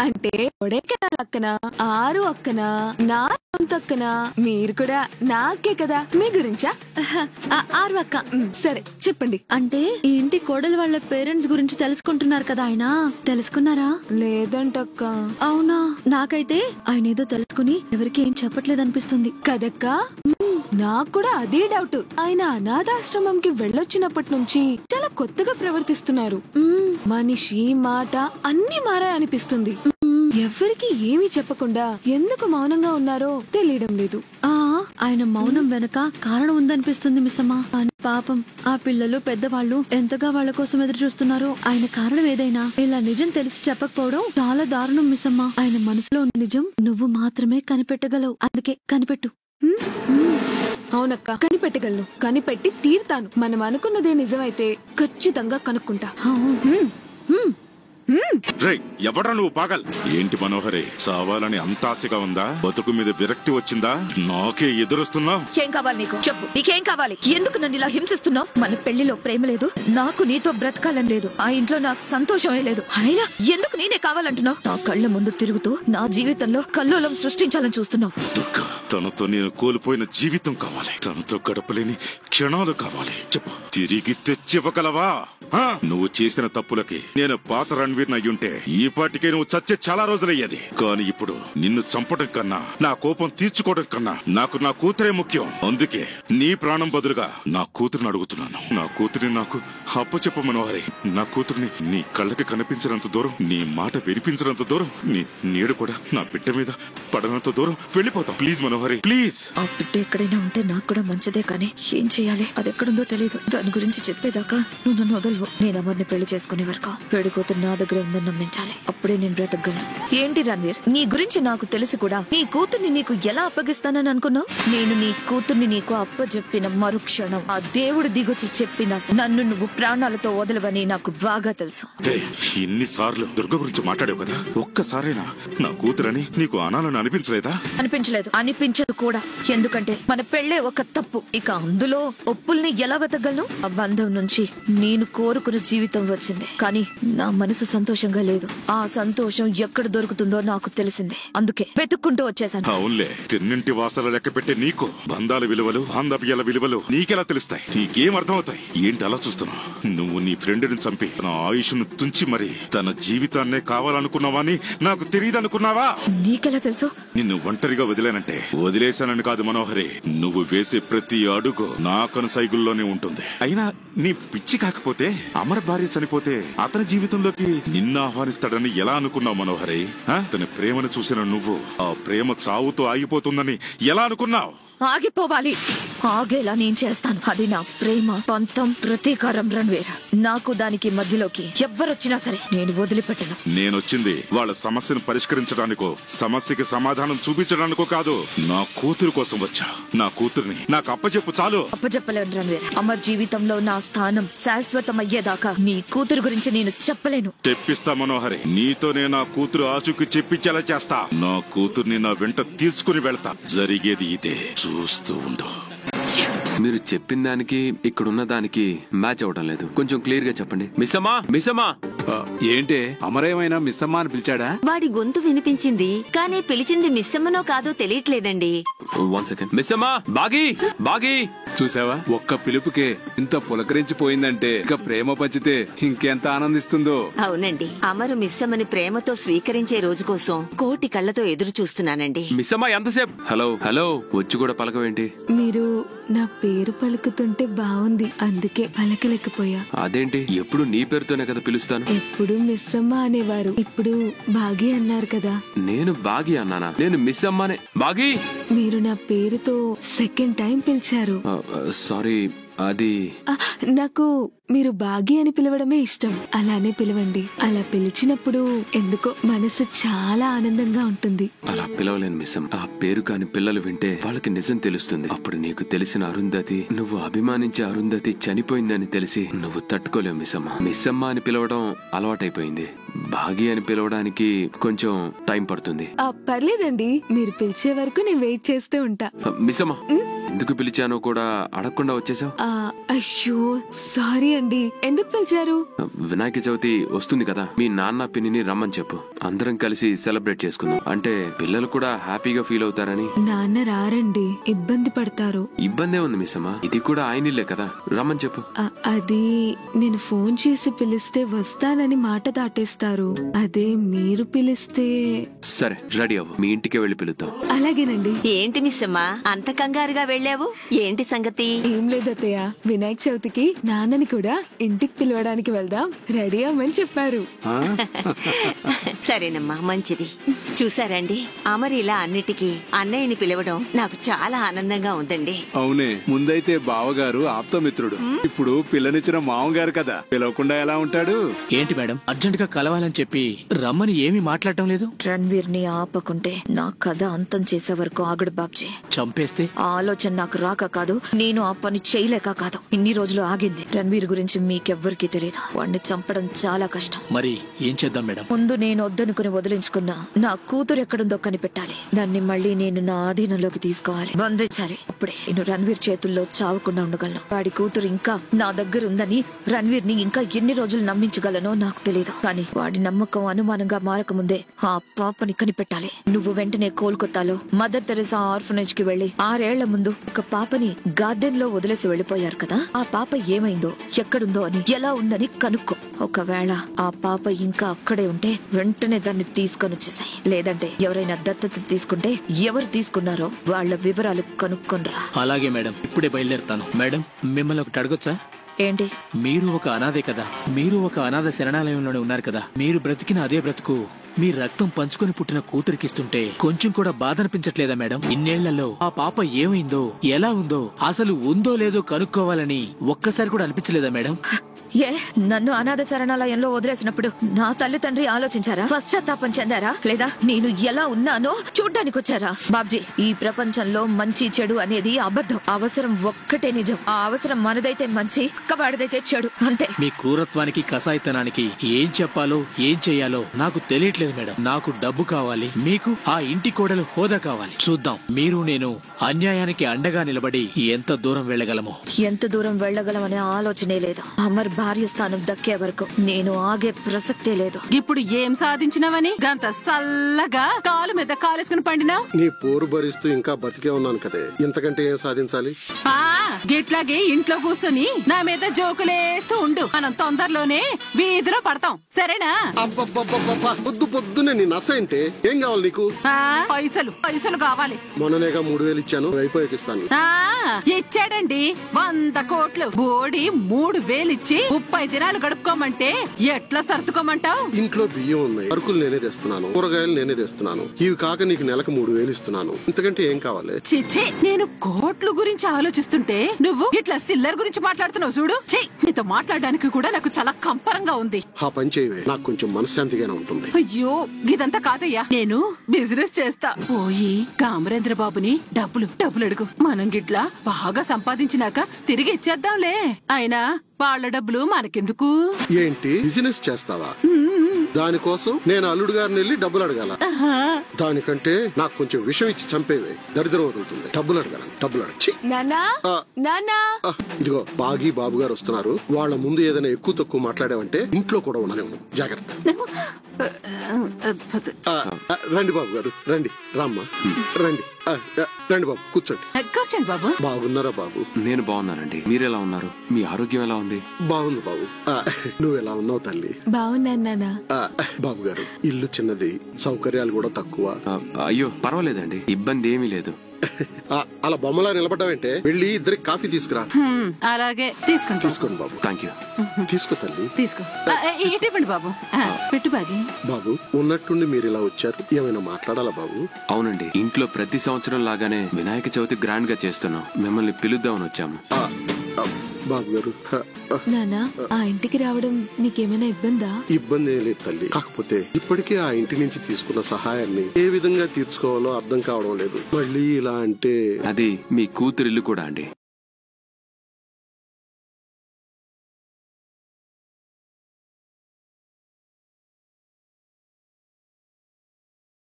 అంటే కొడైకెనాల్ అక్కన, ఆరు అక్కన, నా సొంత అక్కన, మీరు కూడా నాకే కదా. మీ గురించా? ఆరు అక్క. సరే చెప్పండి. అంటే ఈ ఇంటి కోడలు వాళ్ళ పేరెంట్స్ గురించి తెలుసుకుంటున్నారు కదా ఆయన. తెలుసుకున్నారా? లేదంటక్క. అవునా? నాకైతే ఆయన ఏదో తెలుసుకుని ఎవరికి ఏం చెప్పట్లేదనిపిస్తుంది కదక్క. నాకు కూడా అదే డౌట్. ఆయన అనాథాశ్రమంకి వెళ్ళొచ్చినప్పటి నుంచి చాలా కొత్తగా ప్రవర్తిస్తున్నారు. మనిషి మాట అన్ని మారాయనిపిస్తుంది. ఎవరికి ఏమీ చెప్పకుండా ఎందుకు మౌనంగా ఉన్నారో తెలియడం లేదు. ఆయన మౌనం వెనక కారణం ఉందనిపిస్తుంది మిస్సమ్మ. పాపం ఆ పిల్లలు పెద్దవాళ్ళు ఎంతగా వాళ్ళ కోసం ఎదురు చూస్తున్నారో. ఆయన కారణం ఏదైనా ఇలా నిజం తెలిసి చెప్పకపోవడం చాలా దారుణం మిస్సమ్మ. ఆయన మనసులో ఉన్న నిజం నువ్వు మాత్రమే కనిపెట్టగలవు. అందుకే కనిపెట్టు. అవునక్క, కనిపెట్టగలను. కనిపెట్టి తీరుతాను. మనం అనుకున్నదే నిజమైతే ఖచ్చితంగా కనుక్కుంటా. ఎవడ్రా నువ్వు పాగల్? ఏంటి మనోహరే, చావాలని అంత ఆశగా ఉందా? బతుకు మీద విరక్తి వచ్చిందా? నాకే ఎదురొస్తున్నావు. ఏం కావాలి నీకు? చెప్పు, నీకేం కావాలి? ఎందుకు నన్ను ఇలా హింసిస్తున్నావు? మన పెళ్లిలో ప్రేమ లేదు, నాకు నీతో బ్రతకాలని లేదు, ఆ ఇంట్లో నాకు సంతోషమే లేదు. అయినా ఎందుకు నేనే కావాలంటున్నావు? నా కళ్ళ ముందు తిరుగుతూ నా జీవితంలో కల్లోలం సృష్టించాలని చూస్తున్నావు. దుర్గా, తనతో నేను కోల్పోయిన జీవితం కావాలి, తనతో గడపలేని క్షణాలు కావాలి. చెప్పు, తిరిగి తెచ్చివ్వగలవా? నువ్వు చేసిన తప్పులకి నేను పాత రణ్వీర్ అయ్యుంటే ఈ పాటికే నువ్వు చచ్చే చాలా రోజులయ్యేది. కానీ ఇప్పుడు నిన్ను చంపడం కన్నా, నా కోపం తీర్చుకోవడం కన్నా నాకు నా కూతురే ముఖ్యం. అందుకే నీ ప్రాణం బదులుగా నా కూతురిని అడుగుతున్నాను. నా కూతురిని నాకు అప్పచెప్పు మనోహరి. నా కూతురిని నీ కళ్ళకి కనిపించినంత దూరం, నీ మాట వినిపించినంత దూరం, నీ నీడు కూడా నా బిడ్డ మీద పడనంత దూరం వెళ్ళిపోతాం. Please Manohari, please. ఆ బిడ్డ ఎక్కడైనా ఉంటే నాకు కూడా మంచిదే, కానీ ఏం చెయ్యాలి? అది ఎక్కడుందో తెలియదు. దాని గురించి చెప్పేదాకా నువ్వు నన్ను వదలవు. నేను అమర్ని పెళ్లి చేసుకునే వరకు పెళ్లి కూతురు నా దగ్గర ఉందని నమ్మించాలి. అప్పుడే నేను బ్రతకగలను. ఏంటి రణ్వీర్, నీ గురించి నాకు తెలిసి కూడా నీ కూతుర్ని నీకు ఎలా అప్పగిస్తానని అనుకున్నావు? నేను నీ కూతుర్ని నీకు అప్పచెప్పిన మరుక్షణం ఆ దేవుడు దిగొచ్చి చెప్పినా నన్ను నువ్వు ప్రాణాలతో వదలవని నాకు బాగా తెలుసు. ఇన్నిసార్లు దుర్గ గురించి మాట్లాడావు కదా, ఒక్కసారైనా నా కూతురని నీకు అనాలని అనిపించలేదా? అనిపించలేదు, అనిపించదు కూడా. ఎందుకంటే మన పెళ్లే ఒక తప్పు. ఇక అందులో ఒప్పుల్ని ఎలా వెతకగలను? ఆ బంధం నుంచి నేను కోరుకున్న జీవితం వచ్చింది, కానీ నా మనసు సంతోషంగా లేదు. ఆ సంతోషం ఎక్కడ దొరుకుతుందో నాకు తెలిసింది, అందుకే వెతుక్కుంటూ వచ్చేసాను. అవునులే, తిన్నింటి వాసన లెక్క పెట్టే నీకు బంధాల విలువలు, బాంధవ్యాల విలువలు నీకెలా తెలుస్తాయి? నీకేం అర్థమవుతాయి? ఏంటి అలా చూస్తున్నావు? నువ్వు నీ ఫ్రెండ్ ని చంపి నా ఆయుష్ను తుంచి మరి తన జీవితాన్నే కావాలనుకున్నావని నాకు తెలియదనుకున్నావా? నీకెలా తెలుసు? నిన్ను ఒంటరిగా వదిలేనంటే వదిలేశానని కాదు మనోహరి, నువ్వు వేసే ప్రతి అడుగు నా కనుసైగుల్లోనే ఉంటుంది. అయినా నీ పిచ్చి కాకపోతే అమర్ భార్య చనిపోతే అతని జీవితంలోకి నిన్ను ఆహ్వానిస్తాడని ఎలా అనుకున్నావు మనోహరి? తన ప్రేమను చూసిన నువ్వు ఆ ప్రేమ చావుతో ఆగిపోతుందని ఎలా అనుకున్నావు? ఆగిపోవాలి, ఆగేలా నేను చేస్తాను. అది నా ప్రేమ, పంతం, ప్రతీకారం రణ్వీర్. నాకు దానికి మధ్యలోకి ఎవ్వరొచ్చినా సరే నేను వదిలిపెట్టను. నేనొచ్చింది వాళ్ళ సమస్యను పరిష్కరించడానికో, సమస్యకి సమాధానం చూపించడానికో కాదు. నా కూతురు కోసం వచ్చా. నా కూతుర్ని నాకు అప్పచెప్పు చాలు. అప్పచెప్పలేను రణ్వీర్. అమర్ జీవితంలో నా స్థానం శాశ్వతమయ్యేదాకా నీ కూతురు గురించి నేను చెప్పలేను. తెప్పిస్తా మనోహరి, నీతోనే నా కూతురు ఆచూకి చెప్పించేలా చేస్తా. నా కూతుర్ని నా వెంట తీసుకుని వెళ్తా. జరిగేది ఇదే, చూస్తూ ఉండు. మీరు చెప్పిన దానికి ఇక్కడున్న దానికి మ్యాచ్ అవడం లేదు. కొంచెం క్లియర్ గా చెప్పండి. మిస్సమ్మా, మిస్సమ్మా. ఏంటే అమరేమైనా మిస్సమ్మా అని పిలిచాడా? వాడి గొంతు వినిపించింది, కానీ పిలిచింది మిస్సమ్మనో కాదో తెలియట్లేదండి. 1 సెకండ్. మిస్సమ్మా, బాగి, బాగి. చూసావా, ఒక్క పిలుపుకే ఇంత పులకరించిపోయిందంటే ఇక ప్రేమ పంచితే ఇంకెంత ఆనందిస్తుందో. అవునండి, అమరు మిస్సమ్మని ప్రేమతో స్వీకరించే రోజు కోసం కోటి కళ్ళతో ఎదురు చూస్తున్నానండి. మిస్సమ్మా, ఎంతసేపు? హలో హలో, వచ్చి కూడా పలకవేంటి? మీరు నా పేరు పలుకుతుంటే బాగుంది, అందుకే పలకలేకపోయా. అదేంటి, ఎప్పుడు నీ పేరుతోనే కదా పిలుస్తాను. ఎప్పుడు మిస్సమ్మ అనేవారు, ఇప్పుడు బాగి అన్నారు కదా. నేను బాగి అన్నానా? నేను మిస్సమ్మానే. బాగి, మీరు నా పేరుతో సెకండ్ టైం పిలిచారు. సారీ, అది నాకు మీరు బాగి అని పిలవడమే ఇష్టం. అలానే పిలవండి. అలా పిలిచినప్పుడు ఎందుకో మనసు చాలా ఆనందంగా ఉంటుంది. అలా పిలవలేను మిస్సమ్మ. ఆ పేరు కాని పిల్లలు వింటే వాళ్ళకి నిజం తెలుస్తుంది. అప్పుడు నీకు తెలిసిన అరుంధతి, నువ్వు అభిమానించే అరుంధతి చనిపోయిందని తెలిసి నువ్వు తట్టుకోలేవు మిస్సమ్మ. మిస్సమ్మ అని పిలవడం అలవాటైపోయింది. బాగి అని పిలవడానికి కొంచెం టైం పడుతుంది. పర్లేదండి, మీరు పిలిచే వరకు నేను వెయిట్ చేస్తూ ఉంటా. మిస్సమ్మ, ఎందుకు పిలిచానో కూడా అడగకుండా వచ్చేసావు. అయ్యో సారీ అండి. ఎందుకు పిలిచారు? వినాయక చవితి వస్తుంది కదా, మీ నాన్న పిన్నిని రమ్మని చెప్పు. అందరం కలిసి సెలబ్రేట్ చేసుకుందాం. అంటే పిల్లలు కూడా హ్యాపీగా ఫీల్ అవుతారని. నాన్న రారండి, ఇబ్బంది పడతారు. ఇబ్బందే ఉంది మిస్సమ్మా, ఇది కూడా ఆయనిల్లే కదా, రమ్మని చెప్పు. అది నేను ఫోన్ చేసి పిలిస్తే వస్తానని మాట దాటేస్తారు. అదే మీరు పిలిస్తే. సరే రెడీ అవ్వు, మీ ఇంటికే వెళ్ళి పిలుద్దాం. అలాగేనండి. ఏంటి మిస్సమ్మా అంత కంగారుగా వెళ్ళావు? ఏంటి సంగతి? ఏం లేదత్తయ్య, వినాయక చవితికి నాన్నని కూడా ఇంటికి పిలవడానికి వెళ్దాం, రెడీ అమ్మని చెప్పారు. సరేనమ్మా, మంచిది. చూసారండి, అమర్ ఇలా అన్నిటికీ అన్నయ్యని పిలవడం నాకు చాలా ఆనందంగా ఉందండి. అవునే, ముందైతే బావగారు ఆప్తమిత్రుడు, ఇప్పుడు పిల్లనిచ్చిన మామగారు కదా, పిలవకుండా ఎలా ఉంటాడు? ఏంటి మేడం, అర్జెంట్ గా కలవాలని చెప్పి రమ్మని ఏమీ మాట్లాడటం లేదు? రణ్వీర్ ని ఆపకుంటే నా కథ అంతం చేసే వరకు ఆగడు బాబ్జీ. చంపేస్తే? ఆ ఆలోచన నాకు రాక కాదు, నేను ఆ పని చేయలేక కాదు, ఇన్ని రోజులు ఆగింది. రణ్వీర్ గురించి మీకెవ్వరికీ తెలియదు. వాడిని చంపడం చాలా కష్టం. మరి ఏం చేద్దాం మేడం? ముందు నేను వద్దనుకుని వదిలించుకున్నా నా కూతురు ఎక్కడుందో కనిపెట్టాలి. దాన్ని మళ్ళీ నేను నా ఆధీనంలోకి తీసుకోవాలి, బంధించాలి. అప్పుడే నేను రణ్వీర్ చేతుల్లో చావకుండా ఉండగలను. వాడి కూతురు ఇంకా నా దగ్గర ఉందని రణ్వీర్ ని ఇంకా ఎన్ని రోజులు నమ్మించగలనో నాకు తెలియదు. కానీ వాడి నమ్మకం అనుమానంగా మారకముందే ఆ పాపని కనిపెట్టాలి. నువ్వు వెంటనే కోల్కతాలో మదర్ తెరెసా ఆర్ఫనేజ్ కి వెళ్లి 6 ఏళ్ల ముందు ఒక పాపని గార్డెన్ లో వదిలేసి వెళ్లిపోయారు కదా, ఆ పాప ఏమైందో, ఎక్కడుందో అని, ఎలా ఉందని కనుక్కో. ఒకవేళ ఆ పాప ఇంకా అక్కడే ఉంటే వెంటనే దాన్ని తీసుకొని వచ్చేసాయి. లేదంటే ఎవరైనా దత్తత తీసుకుంటే ఎవరు తీసుకున్నారో వాళ్ళ వివరాలు కనుక్కొనరా. అలాగే మేడం, ఇప్పుడే బయలుదేరుతాను. మేడం, మిమ్మల్ని ఒకటి అడగొచ్చా? ఏంటి? మీరు ఒక అనాథే కదా, మీరు ఒక అనాథ శరణాలయంలోనే ఉన్నారు కదా, మీరు బ్రతికిన అదే బ్రతుకు మీ రక్తం పంచుకొని పుట్టిన కూతురికిస్తుంటే కొంచెం కూడా బాధ అనిపించట్లేదా మేడం? ఇన్నేళ్లలో ఆ పాప ఏమైందో, ఎలా ఉందో, అసలు ఉందో లేదో కనుక్కోవాలని ఒక్కసారి కూడా అనిపించలేదా మేడం? ఏ, నన్ను అనాథ శరణాలయంలో వదిలేసినప్పుడు నా తల్లిదండ్రి ఆలోచించారా? పశ్చాత్తాపం చెందారా? లేదా నేను ఎలా ఉన్నానో చూడ్డానికి వచ్చారా? బాబ్జీ, ఈ ప్రపంచంలో మంచి చెడు అనేది అబద్ధం. అవసరం ఒక్కటే నిజం. ఆ అవసరం మనదైతే మంచి, కవాడిదైతే చెడు, అంతే. మీ క్రూరత్వానికి, కసాయితనానికి ఏం చెప్పాలో, ఏం చెయ్యాలో నాకు తెలియట్లేదు మేడం. నాకు డబ్బు కావాలి, మీకు ఆ ఇంటి కోడలు హోదా కావాలి. చూద్దాం, మీరు నేను అన్యాయానికి అండగా నిలబడి ఎంత దూరం వెళ్ళగలము. ఎంత దూరం వెళ్ళగలమనే ఆలోచనే లేదు. అమర్ భార్య స్థానం దక్కే వరకు నేను ఆగే ప్రసక్తే లేదు. ఇప్పుడు ఏం సాధించినవని గంత సల్లగా కాలు మీద కాలేసుకుని పండినావు? నీ పోరు భరిస్తూ ఇంకా బతికే ఉన్నాను కదే, ఇంతకంటే ఏం సాధించాలి? గిట్లాగే ఇంట్లో కూర్చొని నా మీద జోకులేస్తూ ఉండు. మనం తొందరలోనే వీధిలో పడతాం, సరేనా? పొద్దు పొద్దునే నీ నస ఏంటే? ఏం కావాలి నీకు? పైసలు పైసలు కావాలి. మొన్ననేగా 3000 ఇచ్చాను, అయిపోయాక ఇస్తాను. ఇచ్చాడండి 100 కోట్లు. బోడి 3000 ఇచ్చి 30 దినాలు గడుపుకోమంటే ఎట్లా సర్దుకోమంటావు? ఇంట్లో బియ్యం ఉన్నాయి, సరుకులు నేనే తెస్తున్నాను, కూరగాయలు నేనే తెస్తున్నాను. ఇవి కాక నీకు నెలకు 3000 ఇస్తున్నాను, ఇంతకంటే ఏం కావాలి? చిచ్చి, నేను కోట్లు గురించి ఆలోచిస్తుంటే నువ్వు ఇట్లా సిల్లర్ గురించి మాట్లాడుతున్నావు చూడు. నీతో మాట్లాడడానికి కూడా నాకు చాలా కంపరంగా ఉంది. ఆ పని చేయవే, నాకు కొంచెం మనశ్శాంతిగానే ఉంటుంది. అయ్యో, ఇదంతా కాదయ్యా, నేను బిజినెస్ చేస్తా. పోయి కామరేంద్ర బాబుని డబ్బులు అడుగు. మనం గిట్లా బాగా సంపాదించినాక తిరిగి ఇచ్చేద్దాంలే. అయినా వాళ్ళ డబ్బులు మనకెందుకు? ఏంటి బిజినెస్ చేస్తావా? దానికోసం నేను అల్లుడు గారిని వెళ్ళి డబ్బులు అడగాల? దానికంటే నాకు కొంచెం విషం ఇచ్చి చంపేవే, దరిద్రం వదులుతుంది. డబ్బులు అడగాల, డబ్బులు అడగ. ఇదిగో బాగి బాబు గారు వస్తున్నారు, వాళ్ళ ముందు ఏదైనా ఎక్కువ తక్కువ మాట్లాడావంటే ఇంట్లో కూడా ఉండలేము, జాగ్రత్త. రండి బాబు గారు, రండి. రామ్మా, రండి. రండి బాబు, కూర్చోండి. కూర్చోండి బాబు. బాగున్నారా బాబు? నేను బాగున్నానండి, మీరెలా ఉన్నారు? మీ ఆరోగ్యం ఎలా ఉంది? బాగుంది బాబు. నువ్వెలా ఉన్నావు తల్లి? బాగున్నాను నాన్న. బాబు గారు, ఇల్లు చిన్నది, సౌకర్యాలు కూడా తక్కువ. అయ్యో పర్వాలేదండి, ఇబ్బంది ఏమీ లేదు. అలా బొమ్మలా నిలబడ్డావంటే వెళ్ళి ఇద్దరికి కాఫీ తీసుకురా. అలాగే తీసుకోండి బాబు. Thank you. తీసుకో తల్లి, తీసుకో. ఇవ్వండి బాబు, పెట్టు బాగి. బాబు, ఉన్నట్టుండి మీరు ఇలా వచ్చారు, ఏమైనా మాట్లాడాలా బాబు? అవునండి, ఇంట్లో ప్రతి సంవత్సరం లాగానే వినాయక చవితి గ్రాండ్ గా చేస్తున్నాం, మిమ్మల్ని పిలుద్దామని వచ్చాము. బాబు గారు, నానా, ఆ ఇంటికి రావడం నీకేమైనా ఇబ్బందా? ఇబ్బంది ఏం లేదు తల్లి, కాకపోతే ఇప్పటికే ఆ ఇంటి నుంచి తీసుకున్న సహాయాన్ని ఏ విధంగా తీర్చుకోవాలో అర్థం కావడం లేదు. మళ్ళీ ఇలా అంటే అది మీ కూతురిల్లు కూడా అండి.